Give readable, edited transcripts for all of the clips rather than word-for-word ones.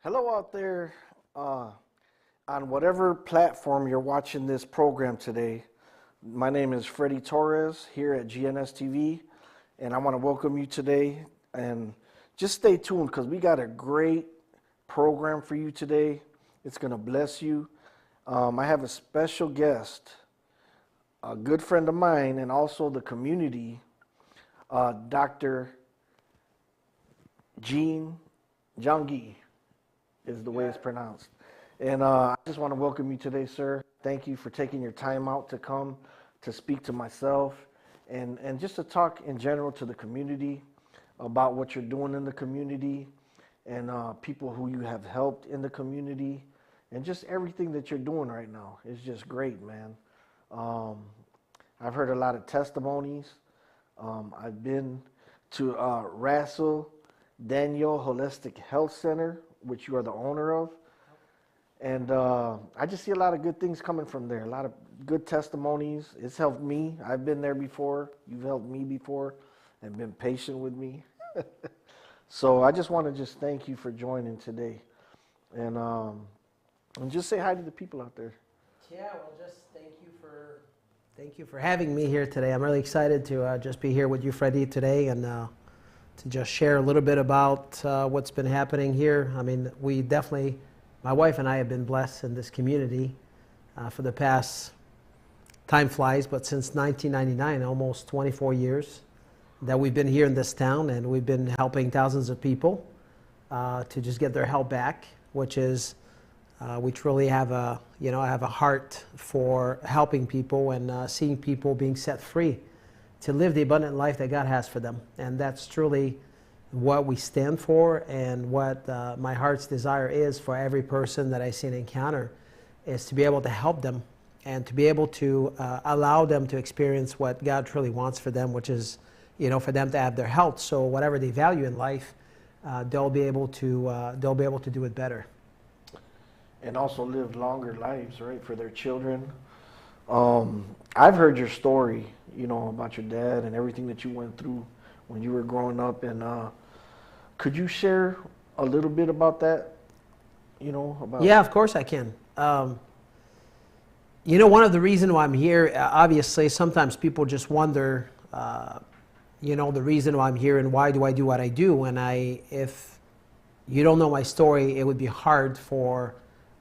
Hello out there on whatever platform you're watching this program today. My name is Freddie Torres here at GNSTV, and I want to welcome you today. And just stay tuned because we got a great program for you today. It's going to bless you. I have a special guest, a good friend of mine, and also the community, Dr. Jangi is the way it's pronounced. And I just want to welcome you today, sir. Thank you for taking your time out to come to speak to myself and just to talk in general to the community about what you're doing in the community and people who you have helped in the community and just everything that you're doing right now. It's just great, man. I've heard a lot of testimonies. I've been to Russell Daniel Holistic Health Center, which you are the owner of. And I just see a lot of good things coming from there, a lot of good testimonies. It's helped me. I've been there before. You've helped me before and been patient with me. So I just want to just thank you for joining today. And just say hi to the people out there. Yeah, well, just thank you for having me here today. I'm really excited to just be here with you, Freddie, today, and to just share a little bit about what's been happening here. I mean, we definitely, my wife and I have been blessed in this community for the past, time flies, but since 1999, almost 24 years that we've been here in this town, and we've been helping thousands of people to just get their health back, which is, we truly have a, have a heart for helping people and seeing people being set free to live the abundant life that God has for them. And that's truly what we stand for, and what my heart's desire is for every person that I see and encounter, is to be able to help them and to be able to allow them to experience what God truly wants for them, which is, for them to have their health. So whatever they value in life, they'll be able to do it better. And also live longer lives, right, for their children. I've heard your story, about your dad and everything that you went through when you were growing up. And could you share a little bit about that? Yeah, of course I can. One of the reasons why I'm here, obviously, sometimes people just wonder, the reason why I'm here and why do I do what I do. And if you don't know my story, it would be hard for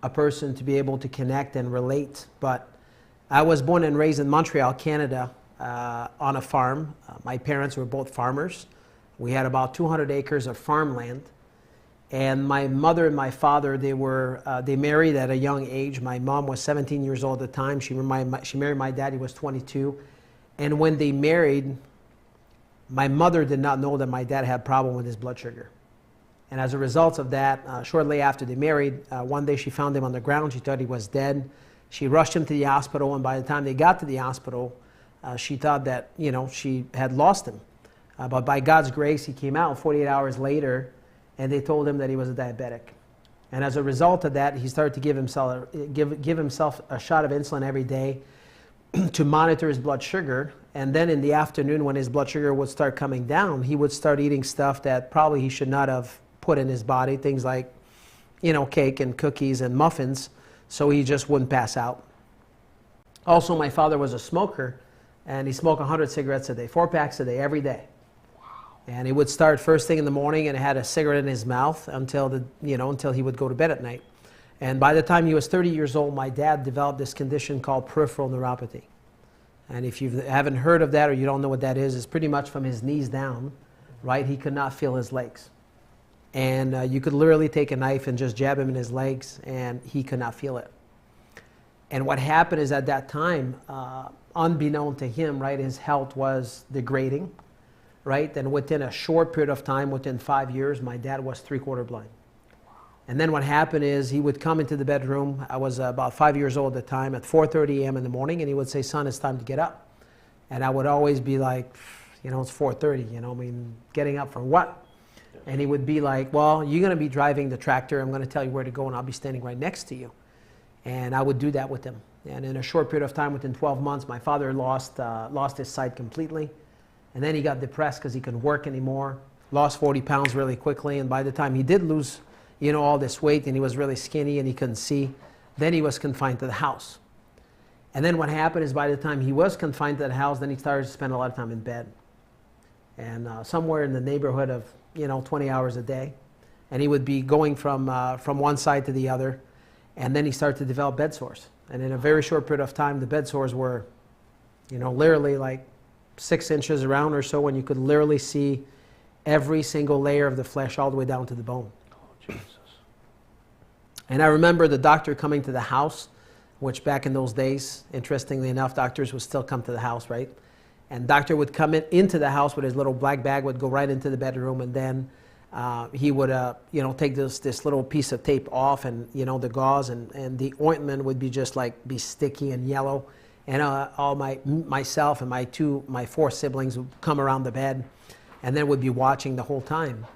a person to be able to connect and relate. But I was born and raised in Montreal, Canada, on a farm. My parents were both farmers. We had about 200 acres of farmland. And my mother and my father, they married at a young age. My mom was 17 years old at the time. She married my dad. He was 22. And when they married, my mother did not know that my dad had a problem with his blood sugar. And as a result of that, shortly after they married, one day she found him on the ground. She thought he was dead. She rushed him to the hospital, and by the time they got to the hospital, she thought that, she had lost him. But by God's grace, he came out 48 hours later, and they told him that he was a diabetic. And as a result of that, he started to give himself a shot of insulin every day to monitor his blood sugar. And then in the afternoon, when his blood sugar would start coming down, he would start eating stuff that probably he should not have put in his body, things like, cake and cookies and muffins, so he just wouldn't pass out. Also, my father was a smoker, and he smoked 100 cigarettes a day, 4 packs a day, every day. Wow. And he would start first thing in the morning and had a cigarette in his mouth until he would go to bed at night. And by the time he was 30 years old, my dad developed this condition called peripheral neuropathy. And if you haven't heard of that or you don't know what that is, it's pretty much from his knees down, right? He could not feel his legs. And you could literally take a knife and just jab him in his legs, and he could not feel it. And what happened is at that time, unbeknown to him, right, his health was degrading, right? And within a short period of time, within 5 years, my dad was 3/4 blind. And then what happened is he would come into the bedroom. I was about 5 years old at the time, at 4:30 a.m. in the morning, and he would say, "Son, it's time to get up." And I would always be like, it's 4:30, getting up for what? And he would be like, "Well, you're going to be driving the tractor. I'm going to tell you where to go, and I'll be standing right next to you." And I would do that with him. And in a short period of time, within 12 months, my father lost his sight completely. And then he got depressed because he couldn't work anymore, lost 40 pounds really quickly. And by the time he did lose all this weight, and he was really skinny and he couldn't see. Then he was confined to the house. And then what happened is by the time he was confined to the house, then he started to spend a lot of time in bed. And somewhere in the neighborhood of, 20 hours a day. And he would be going from one side to the other. And then he started to develop bed sores. And in a very short period of time, the bed sores were, literally like 6 inches around or so, and you could literally see every single layer of the flesh all the way down to the bone. Oh, Jesus. And I remember the doctor coming to the house, which back in those days, interestingly enough, doctors would still come to the house, right? And doctor would come into the house with his little black bag, would go right into the bedroom, and then he would, take this little piece of tape off, and the gauze and the ointment would be just like be sticky and yellow, and all myself and my 4 siblings would come around the bed, and then would be watching the whole time,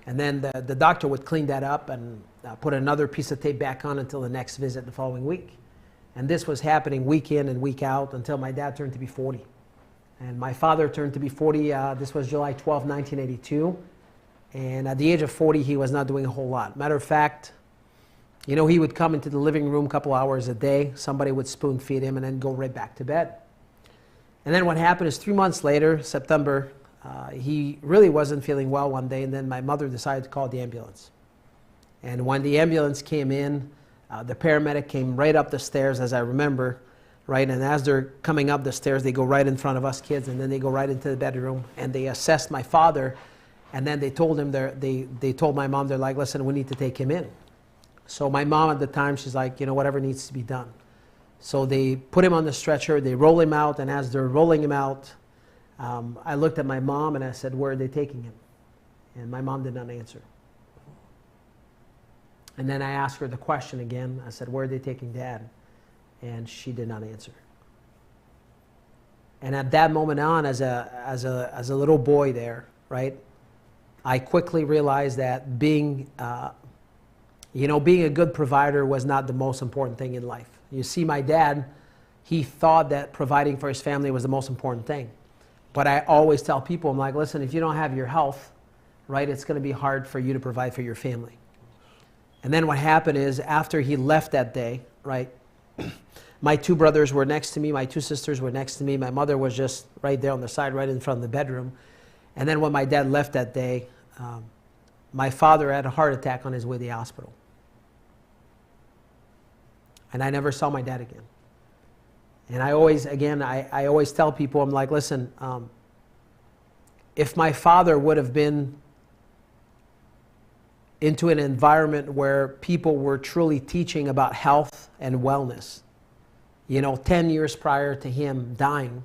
and then the doctor would clean that up and put another piece of tape back on until the next visit the following week, and this was happening week in and week out until my dad turned to be 40. And my father turned to be 40, this was July 12, 1982. And at the age of 40, he was not doing a whole lot. Matter of fact, he would come into the living room a couple hours a day. Somebody would spoon feed him and then go right back to bed. And then what happened is 3 months later, September, he really wasn't feeling well one day. And then my mother decided to call the ambulance. And when the ambulance came in, the paramedic came right up the stairs, as I remember. Right, and as they're coming up the stairs, they go right in front of us kids, and then they go right into the bedroom, and they assessed my father, and then they told him, they told my mom, they're like, listen, we need to take him in. So my mom at the time, she's like, whatever needs to be done. So they put him on the stretcher, they roll him out, and as they're rolling him out, I looked at my mom and I said, where are they taking him? And my mom did not answer. And then I asked her the question again. I said, where are they taking Dad? And she did not answer. And at that moment on, as a little boy there, right, I quickly realized that being a good provider was not the most important thing in life. You see, my dad, he thought that providing for his family was the most important thing. But I always tell people, I'm like, listen, if you don't have your health, right, it's going to be hard for you to provide for your family. And then what happened is, after he left that day, right, my 2 brothers were next to me, my 2 sisters were next to me, my mother was just right there on the side, right in front of the bedroom. And then when my dad left that day, my father had a heart attack on his way to the hospital. And I never saw my dad again. And I always tell people, I'm like, listen, if my father would have been into an environment where people were truly teaching about health and wellness, 10 years prior to him dying,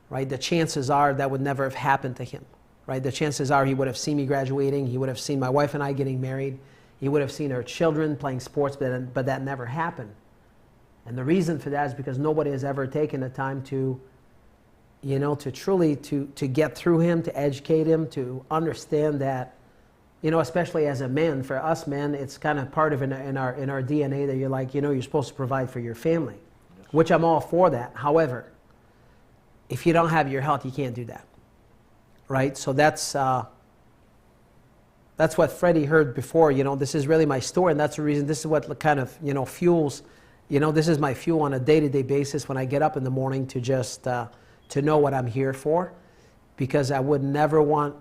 right, the chances are that would never have happened to him, right? The chances are he would have seen me graduating, he would have seen my wife and I getting married, he would have seen our children playing sports, but that never happened. And the reason for that is because nobody has ever taken the time to, to truly to get through him, to educate him, to understand that, especially as a man, for us men, it's kind of part of in our DNA that you're like, you're supposed to provide for your family, yes, which I'm all for that. However, if you don't have your health, you can't do that, right? So that's what Freddie heard before. This is really my story, and that's the reason. This is what kind of fuels. This is my fuel on a day-to-day basis when I get up in the morning to just to know what I'm here for, because I would never want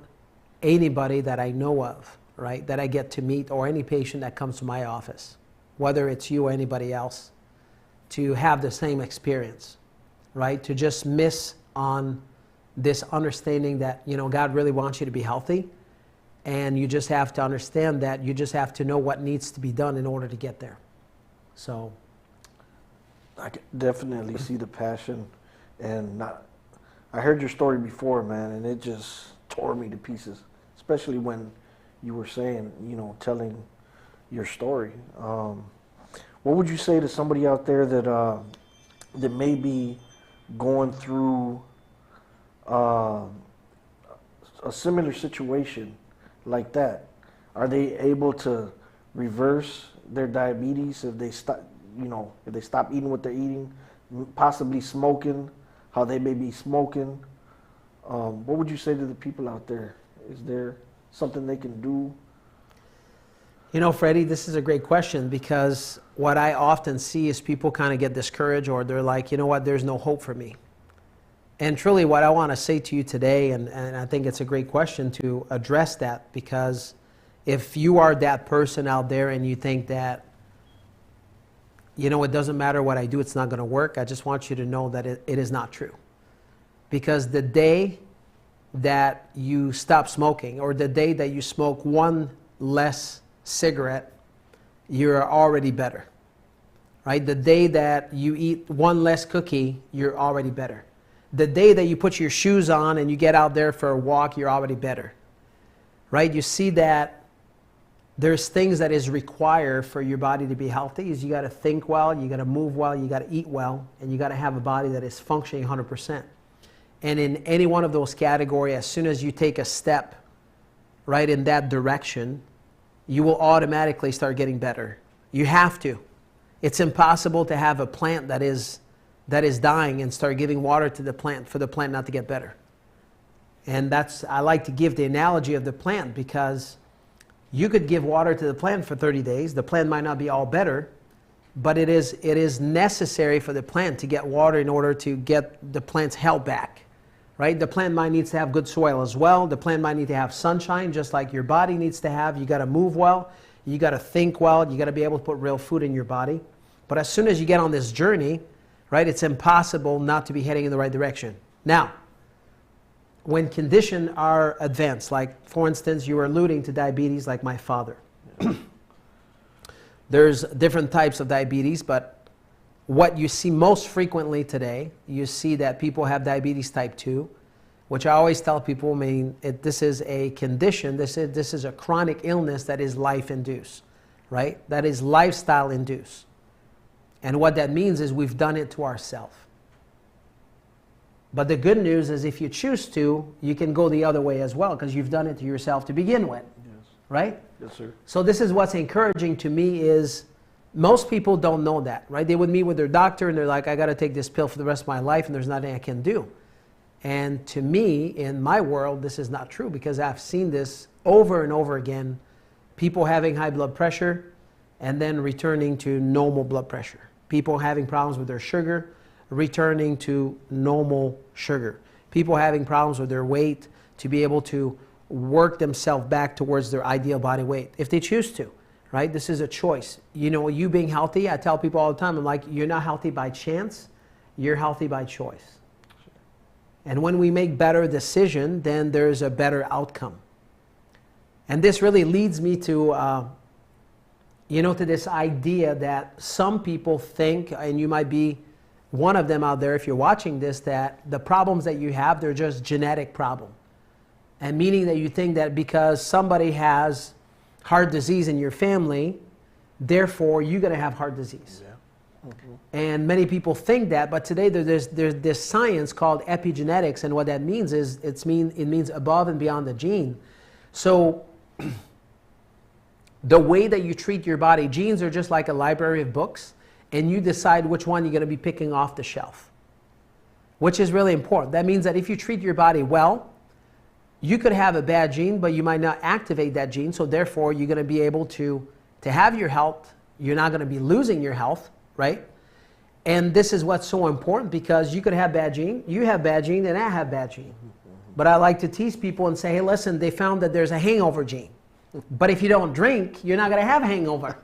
anybody that I know of, right, that I get to meet, or any patient that comes to my office, whether it's you or anybody else, to have the same experience, right? To just miss on this understanding that, God really wants you to be healthy, and you just have to understand that you just have to know what needs to be done in order to get there. So I can definitely see the passion, and I heard your story before, man, and it just tore me to pieces, especially when you were saying, telling your story. What would you say to somebody out there that may be going through a similar situation like that? Are they able to reverse their diabetes if they stop, if they stop eating what they're eating, possibly smoking, how they may be smoking? What would you say to the people out there? Is there something they can do? You know, Freddie, this is a great question, because what I often see is people kind of get discouraged, or they're like, you know what, there's no hope for me. And truly what I want to say to you today, and I think it's a great question to address that, because if you are that person out there and you think that, you know, it doesn't matter what I do, it's not going to work, I just want you to know that it is not true. Because the day that you stop smoking, or the day that you smoke one less cigarette, you're already better, right? The day that you eat one less cookie, you're already better. The day that you put your shoes on and you get out there for a walk, you're already better, right? You see that there's things that is required for your body to be healthy. Is you got to think well, you got to move well, you got to eat well, and you got to have a body that is functioning 100%. And in any one of those categories, as soon as you take a step right in that direction, you will automatically start getting better. You have to. It's impossible to have a plant that is dying and start giving water to the plant for the plant not to get better. And I like to give the analogy of the plant, because you could give water to the plant for 30 days. The plant might not be all better, but it is necessary for the plant to get water in order to get the plant's health back, right? The plant might need to have good soil as well. The plant might need to have sunshine, just like your body needs to have. You got to move well. You got to think well. You got to be able to put real food in your body. But as soon as you get on this journey, right, it's impossible not to be heading in the right direction. Now, when conditions are advanced, like for instance, you were alluding to diabetes, like my father. There's different types of diabetes, but what you see most frequently today, you see that people have diabetes type 2, which I always tell people, this is a condition, this is a chronic illness that is life-induced, right? That is lifestyle-induced. And what that means is we've done it to ourselves. But the good news is if you choose to, you can go the other way as well, because you've done it to yourself to begin with. Yes. Right? Yes, sir. So this is what's encouraging to me is most people don't know that, right? They would meet with their doctor and they're like, I got to take this pill for the rest of my life and there's nothing I can do. And to me, in my world, this is not true, because I've seen this over and over again. People having high blood pressure and then returning to normal blood pressure. People having problems with their sugar, returning to normal sugar. People having problems with their weight, to be able to work themselves back towards their ideal body weight, if they choose to, right? This is a choice. You know, you being healthy, I tell people all the time, I'm like, you're not healthy by chance, you're healthy by choice. And when we make better decision, then there's a better outcome. And this really leads me to, to this idea that some people think, and you might be one of them out there if you're watching this, that the problems that you have, they're just genetic problem. And meaning that you think that because somebody has heart disease in your family, therefore you're going to have heart disease. Yeah. Mm-hmm. And many people think that, but today there's this science called epigenetics, and what that means is it means above and beyond the gene. So the way that you treat your body, genes are just like a library of books, and you decide which one you're going to be picking off the shelf, which is really important. That means that if you treat your body well, you could have a bad gene, but you might not activate that gene, so therefore you're going to be able to have your health. You're not going to be losing your health, right? And this is what's so important, because you could have bad gene, you have bad gene, and I have bad gene. But I like to tease people and say, hey, listen, they found that there's a hangover gene. But if you don't drink, you're not going to have a hangover,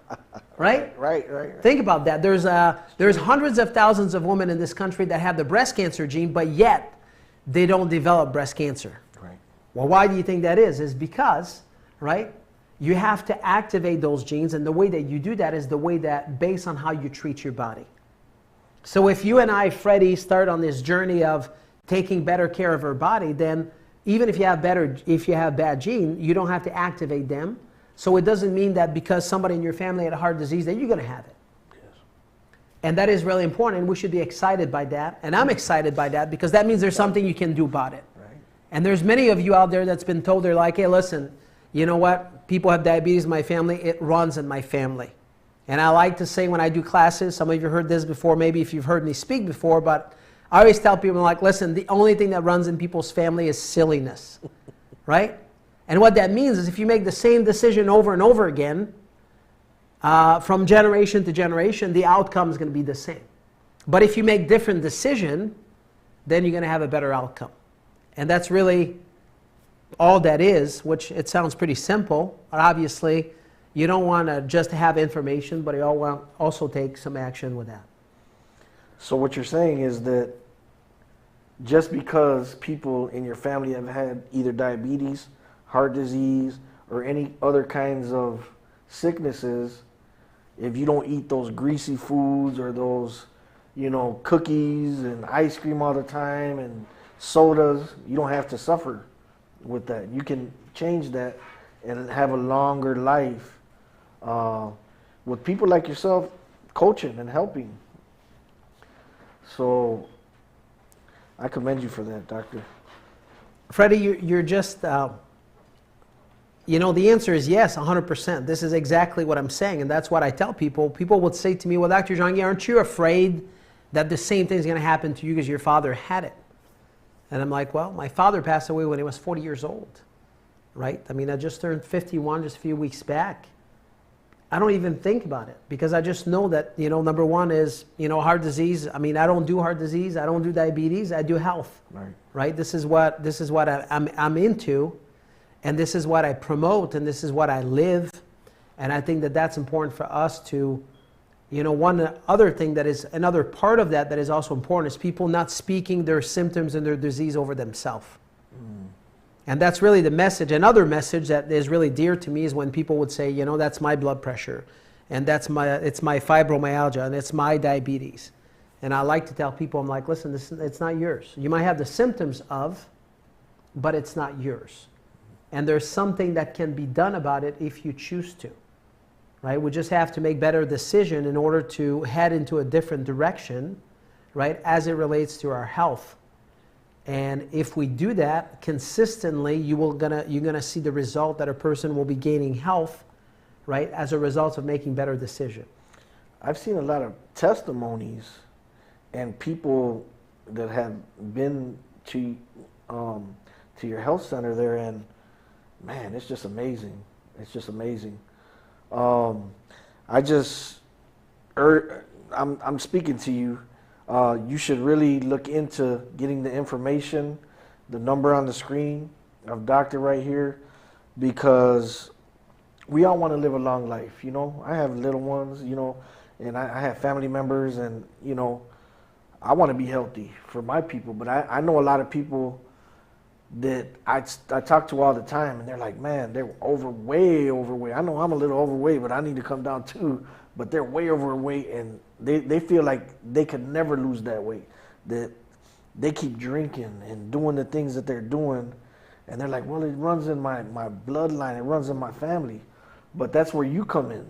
right? Right. Think about that. There's hundreds of thousands of women in this country that have the breast cancer gene, but yet they don't develop breast cancer. Right. Well, why do you think that is? Is because, right, you have to activate those genes, and the way that you do that is the way that based on how you treat your body. So if you and I, Freddie, start on this journey of taking better care of our body, then even if you have bad gene, you don't have to activate them. So it doesn't mean that because somebody in your family had a heart disease that you're going to have it. Yes. And that is really important, and we should be excited by that. And I'm excited by that, because that means there's something you can do about it. Right. And there's many of you out there that's been told, they're like, hey, listen, you know what? People have diabetes in my family. It runs in my family. And I like to say when I do classes, some of you have heard this before, maybe if you've heard me speak before, but I always tell people, like, listen, the only thing that runs in people's family is silliness, right? And what that means is if you make the same decision over and over again, from generation to generation, the outcome is going to be the same. But if you make different decision, then you're going to have a better outcome. And that's really all that is, which it sounds pretty simple. But obviously, you don't want to just have information, but you all want also take some action with that. So what you're saying is that just because people in your family have had either diabetes, heart disease, or any other kinds of sicknesses, if you don't eat those greasy foods or those, cookies and ice cream all the time and sodas, you don't have to suffer with that. You can change that and have a longer life with people like yourself coaching and helping. So I commend you for that, Doctor. Freddie, you're just, the answer is yes, 100%. This is exactly what I'm saying, and that's what I tell people. People would say to me, well, Dr. Jean-Guy, aren't you afraid that the same thing is going to happen to you because your father had it? And I'm like, well, my father passed away when he was 40 years old, right? I mean, I just turned 51 just a few weeks back. I don't even think about it because I just know that, number one is, heart disease. I mean, I don't do heart disease. I don't do diabetes. I do health, right? This is what I'm into, and this is what I promote, and this is what I live. And I think that that's important for us to, one other thing that is, another part of that is also important is people not speaking their symptoms and their disease over themselves. And that's really the message. Another message that is really dear to me is when people would say, that's my blood pressure, and it's my fibromyalgia, and it's my diabetes. And I like to tell people, I'm like, listen, it's not yours. You might have the symptoms of, but it's not yours. And there's something that can be done about it if you choose to, right? We just have to make better decision in order to head into a different direction, right, as it relates to our health. And if we do that consistently, you're gonna see the result that a person will be gaining health, right, as a result of making better decisions. I've seen a lot of testimonies and people that have been to your health center there, and man, it's just amazing. It's just amazing. I'm speaking to you. You should really look into getting the information, the number on the screen of Doctor right here, because we all want to live a long life. I have little ones, and I have family members, and, I want to be healthy for my people. But I know a lot of people that I talk to all the time, and they're like, man, they're way overweight. I know I'm a little overweight, but I need to come down too. But they're way overweight, and they feel like they could never lose that weight, that they keep drinking and doing the things that they're doing, and they're like, well, it runs in my bloodline, it runs in my family. But that's where you come in,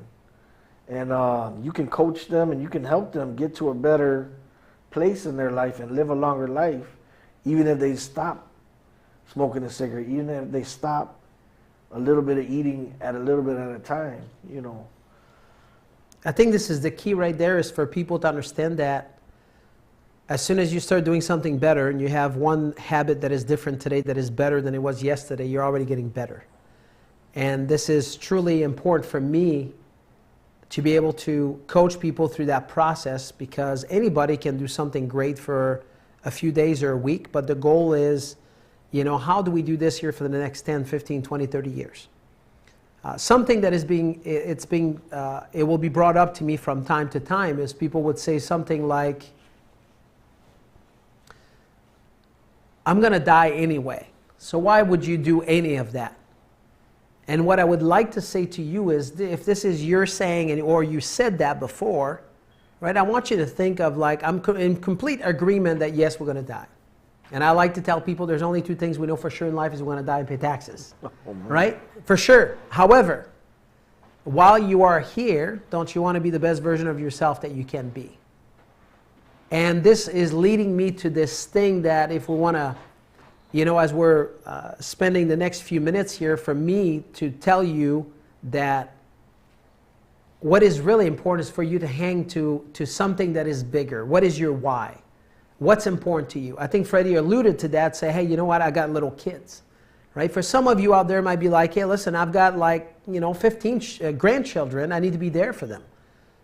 and you can coach them, and you can help them get to a better place in their life and live a longer life, even if they stop smoking a cigarette, even if they stop a little bit of eating at a little bit at a time, I think this is the key right there, is for people to understand that as soon as you start doing something better and you have one habit that is different today that is better than it was yesterday, you're already getting better. And this is truly important for me to be able to coach people through that process, because anybody can do something great for a few days or a week, but the goal is, how do we do this here for the next 10, 15, 20, 30 years? Something that is it will be brought up to me from time to time is people would say something like, I'm going to die anyway, so why would you do any of that? And what I would like to say to you is, if this is your saying, or you said that before, right, I want you to think of like, I'm in complete agreement that yes, we're going to die. And I like to tell people there's only two things we know for sure in life is we're going to die and pay taxes, right? For sure. However, while you are here, don't you want to be the best version of yourself that you can be? And this is leading me to this thing that if we want to, as we're spending the next few minutes here, for me to tell you that what is really important is for you to hang to something that is bigger. What is your why? What's important to you? I think Freddie alluded to that, say, hey, you know what, I got little kids, right? For some of you out there might be like, hey, listen, I've got like, 15 grandchildren. I need to be there for them.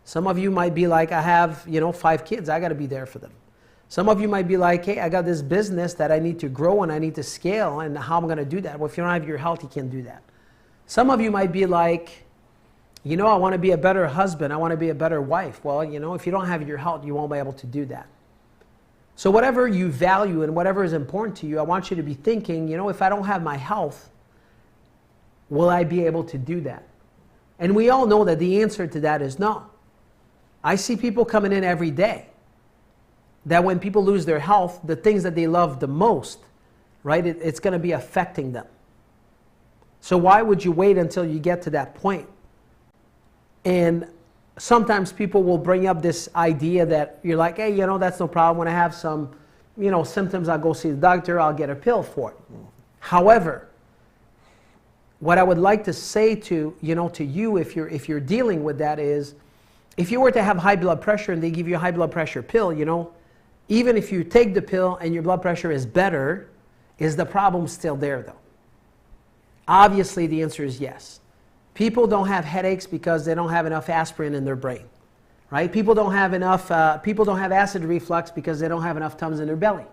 Some of you might be like, I have, 5 kids. I got to be there for them. Some of you might be like, hey, I got this business that I need to grow and I need to scale, and how I'm going to do that? Well, if you don't have your health, you can't do that. Some of you might be like, I want to be a better husband. I want to be a better wife. Well, if you don't have your health, you won't be able to do that. So whatever you value and whatever is important to you, I want you to be thinking, if I don't have my health, will I be able to do that? And we all know that the answer to that is no. I see people coming in every day that when people lose their health, the things that they love the most, right, it's going to be affecting them. So why would you wait until you get to that point? And sometimes people will bring up this idea that you're like, hey, that's no problem. When I have some, symptoms, I'll go see the doctor, I'll get a pill for it. However, what I would like to say to you if you're dealing with that is, if you were to have high blood pressure and they give you a high blood pressure pill, even if you take the pill and your blood pressure is better, is the problem still there though? Obviously the answer is yes. People don't have headaches because they don't have enough aspirin in their brain, right? People don't have acid reflux because they don't have enough Tums in their belly.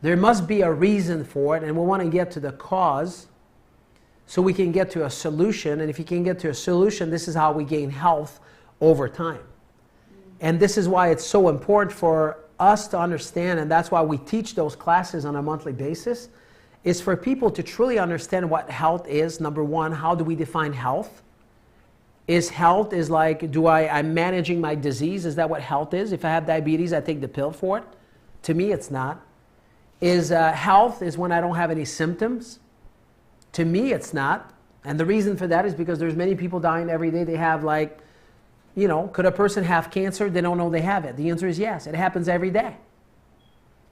There must be a reason for it, and we want to get to the cause so we can get to a solution. And if you can get to a solution, this is how we gain health over time. And this is why it's so important for us to understand, and that's why we teach those classes on a monthly basis, is for people to truly understand what health is. Number one, how do we define health? Is health like, I'm managing my disease? Is that what health is? If I have diabetes, I take the pill for it? To me, it's not. Is health is when I don't have any symptoms? To me, it's not. And the reason for that is because there's many people dying every day. They have could a person have cancer? They don't know they have it. The answer is yes. It happens every day.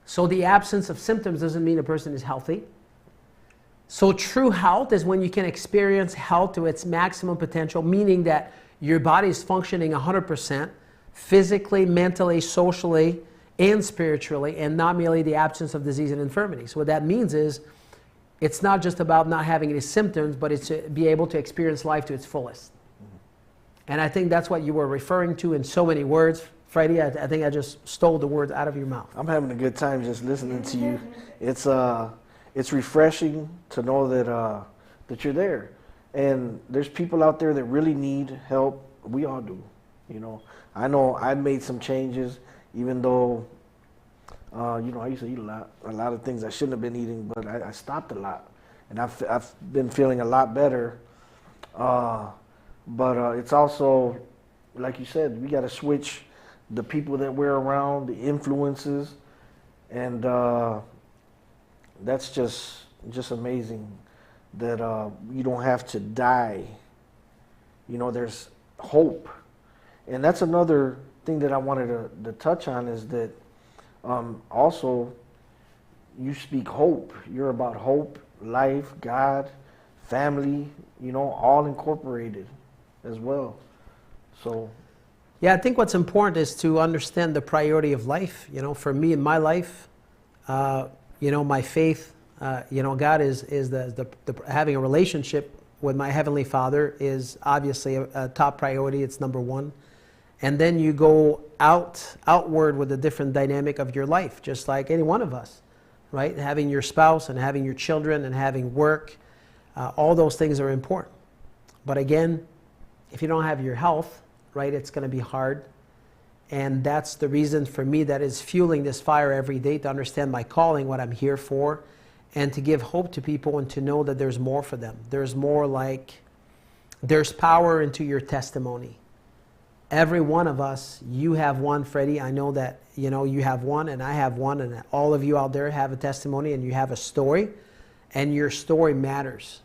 So the absence of symptoms doesn't mean a person is healthy. So true health is when you can experience health to its maximum potential, meaning that your body is functioning 100%, physically, mentally, socially, and spiritually, and not merely the absence of disease and infirmity. So what that means is, it's not just about not having any symptoms, but it's to be able to experience life to its fullest. And I think that's what you were referring to in so many words. Freddie, I think I just stole the words out of your mouth. I'm having a good time just listening to you. It's refreshing to know that you're there. And there's people out there that really need help. We all do. I know I made some changes, even though, I used to eat a lot of things I shouldn't have been eating, but I stopped a lot. And I've been feeling a lot better. But it's also, like you said, we got to switch the people that we're around, the influences, and that's just amazing that you don't have to die. There's hope. And that's another thing that I wanted to touch on is that also you speak hope. You're about hope, life, God, family, all incorporated as well. So yeah, I think what's important is to understand the priority of life. For me in my life, my faith, God is the having a relationship with my Heavenly Father is obviously a top priority. It's number one. And then you go outward with a different dynamic of your life, just like any one of us, right? Having your spouse and having your children and having work, all those things are important. But again, if you don't have your health, right, it's going to be hard. And that's the reason for me that is fueling this fire every day, to understand my calling, what I'm here for, and to give hope to people and to know that there's more for them. There's more there's power into your testimony. Every one of us, you have one, Freddie. I know that, you have one and I have one, and all of you out there have a testimony and you have a story, and your story matters,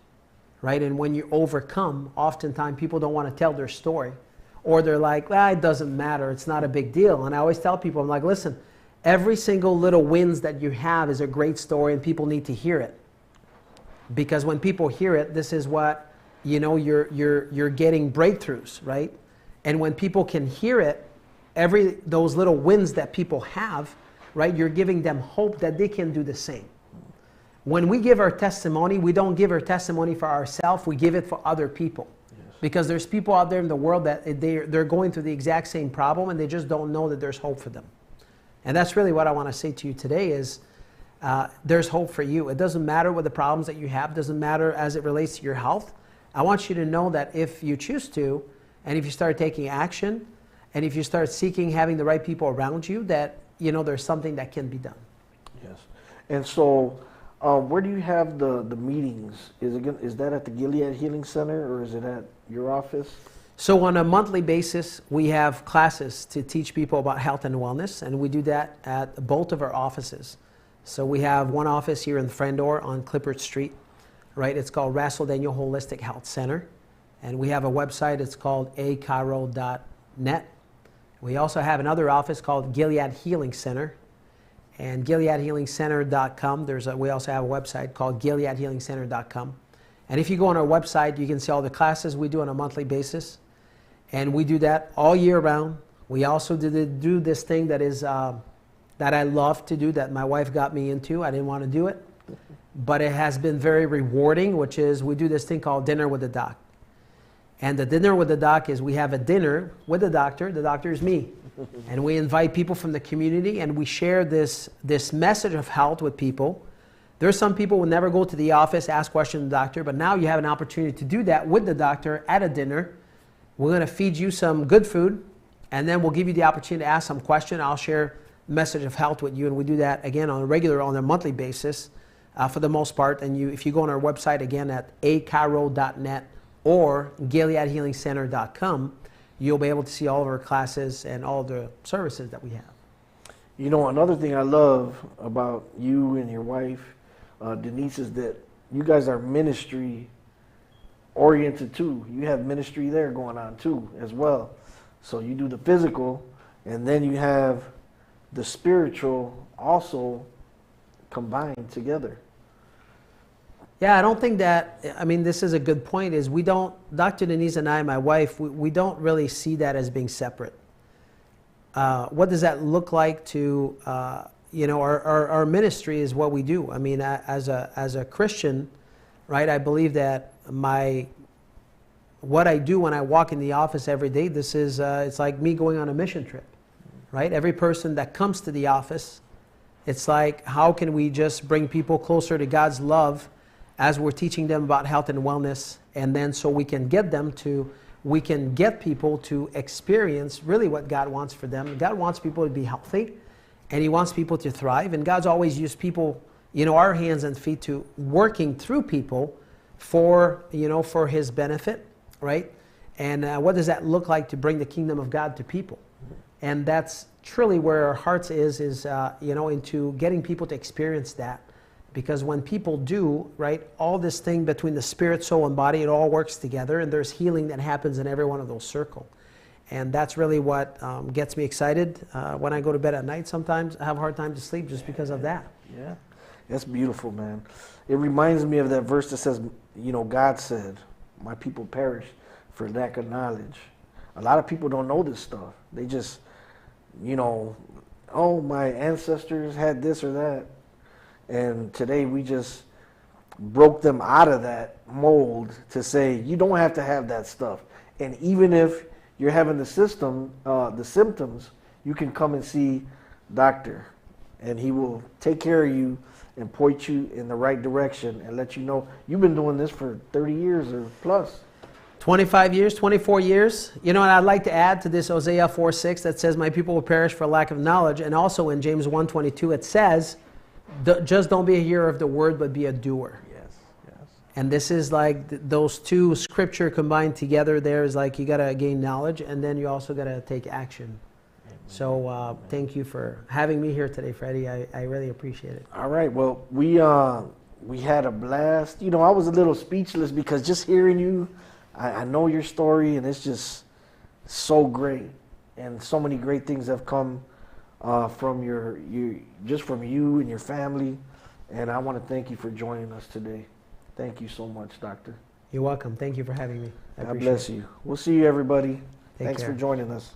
right? And when you overcome, oftentimes people don't want to tell their story, or they're like, it doesn't matter. It's not a big deal. And I always tell people, I'm like, listen, every single little wins that you have is a great story, and people need to hear it. Because when people hear it, this is what, you're getting breakthroughs, right? And when people can hear it, those little wins that people have, right, you're giving them hope that they can do the same. when we give our testimony, we don't give our testimony for ourselves, we give it for other people. Yes. Because there's people out there in the world that they're going through the exact same problem and they just don't know that there's hope for them. And that's really what I want to say to you today is there's hope for you. It doesn't matter what the problems that you have, doesn't matter as it relates to your health. I want you to know that if you choose to, and if you start taking action, and if you start seeking having the right people around you, that there's something that can be done. Yes. And so where do you have the meetings? Is that at the Gilead Healing Center or is it at your office? So on a monthly basis, we have classes to teach people about health and wellness, and we do that at both of our offices. So we have one office here in Frendor on Clippard Street, right? It's called Russell Daniel Holistic Health Center. And we have a website, it's called acaro.net. We also have another office called Gilead Healing Center. And GileadHealingCenter.com, we also have a website called GileadHealingCenter.com. And if you go on our website, you can see all the classes we do on a monthly basis. And we do that all year round. We also do this thing that is that I love to do, that my wife got me into. I didn't want to do it, but it has been very rewarding, which is we do this thing called Dinner with the Doc. And the Dinner with the Doc is we have a dinner with the doctor is me. And we invite people from the community and we share this message of health with people. There's some people who never go to the office, ask questions to the doctor, but now you have an opportunity to do that with the doctor at a dinner. We're going to feed you some good food, and then we'll give you the opportunity to ask some question. I'll share the message of health with you, and we do that again on a monthly basis for the most part. And if you go on our website again at acaro.net or GileadHealingCenter.com, you'll be able to see all of our classes and all the services that we have. Another thing I love about you and your wife, Denise, is that you guys are ministry oriented too. You have ministry there going on too as well. So you do the physical and then you have the spiritual also combined together. Yeah, I don't think that, this is a good point, is Dr. Denise and I, my wife, we don't really see that as being separate. What does that look like to, our ministry is what we do. As a Christian, right, I believe that what I do when I walk in the office every day, it's like me going on a mission trip, right? Every person that comes to the office, it's like, how can we just bring people closer to God's love as we're teaching them about health and wellness, and then so we can get people to experience really what God wants for them. God wants people to be healthy, and He wants people to thrive, and God's always used people, our hands and feet to working through people for His benefit, right? And what does that look like to bring the kingdom of God to people? And that's truly where our hearts is into getting people to experience that. Because when people do, right, all this thing between the spirit, soul, and body, it all works together, and there's healing that happens in every one of those circles. And that's really what gets me excited. When I go to bed at night, sometimes I have a hard time to sleep just because of that. Yeah, that's beautiful, man. It reminds me of that verse that says, God said, my people perish for lack of knowledge. A lot of people don't know this stuff. They just, oh, my ancestors had this or that. And today we just broke them out of that mold to say, you don't have to have that stuff. And even if you're having the symptoms, you can come and see doctor, and he will take care of you and point you in the right direction and let you know you've been doing this for 30 years or plus. 25 years, 24 years. And I'd like to add to this Hosea 4:6 that says, my people will perish for lack of knowledge. And also in James 1:22 it says, just don't be a hearer of the word, but be a doer. Yes. And this is like those two scripture combined together. There is like you got to gain knowledge, and then you also got to take action. Amen. So thank you for having me here today, Freddie. I really appreciate it. All right. Well, we had a blast. I was a little speechless because just hearing you, I know your story, and it's just so great, and so many great things have come from from you and your family, and I want to thank you for joining us today. Thank you so much, Doctor. You're welcome. Thank you for having me. God bless you. We'll see you, everybody. Thanks care. for joining us.